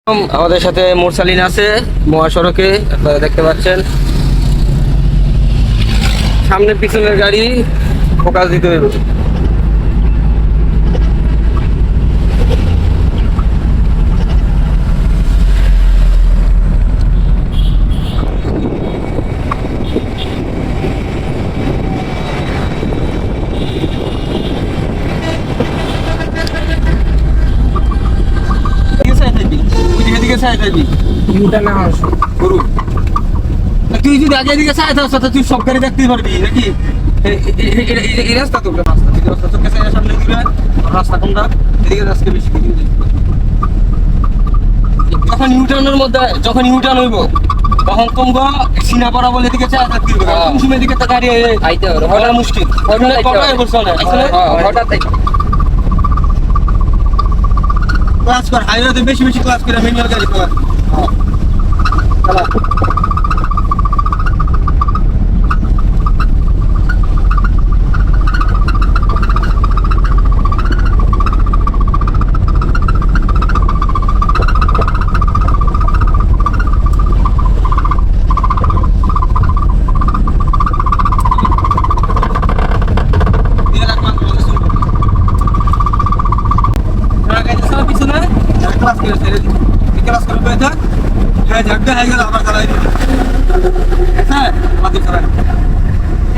আমাদের সাথে মোরসালিন আছে মহাসড়কে, আপনারা দেখতে পাচ্ছেন। সামনে পিছনের গাড়ি ফোকাস দিতে হবে। তুই যদি আগে দিকে চাই থাকস তুই সব গাড়ি দেখতে পারবি নাকি? এই রাস্তা তো রাস্তা চোখে চাই সামনে দিবে রাস্তা কোনটা এদিকে আজকে বেশি যখন ইউটার্নের মধ্যে যখন ইউটার্ন হইব তখন তোমরা সিনা পড়া বলে এদিকে চাই থাকতে হবে। কোন সময় দিকে তো গাড়ি আইতে হবে, হঠাৎ মুশকিল হঠাৎ ক্লাস কর, হাইওয়েতে বেশি বেশি ক্লাস করে ম্যানুয়াল গাড়ি চালা।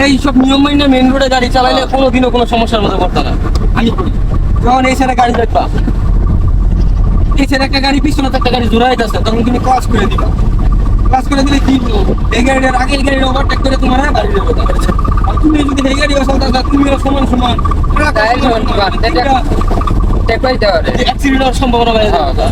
এইসব নিয়ম মাইনে মেন রোডে গাড়ি চালাইলে কোনোদিনও কোনো সমস্যার মধ্যে পড়তো না। আমি যখন এই সাইডে গাড়ি দেখবা, এই সাইডে একটা গাড়ি পিছনে একটা গাড়ি জোড়া যাচ্ছে, তখন তুমি ক্লাস করে দিবা। ক্লাস করে দিলে কি এই গাড়িটার আগের গাড়ি ওভারটেক করে তোমার গাড়ি দেবে। আর তুমি যদি এই গাড়ি চলতে তুমিও সমান সমান অ্যাক্সিডেন্ট হওয়ার সম্ভাবনা বেড়ে যাবে।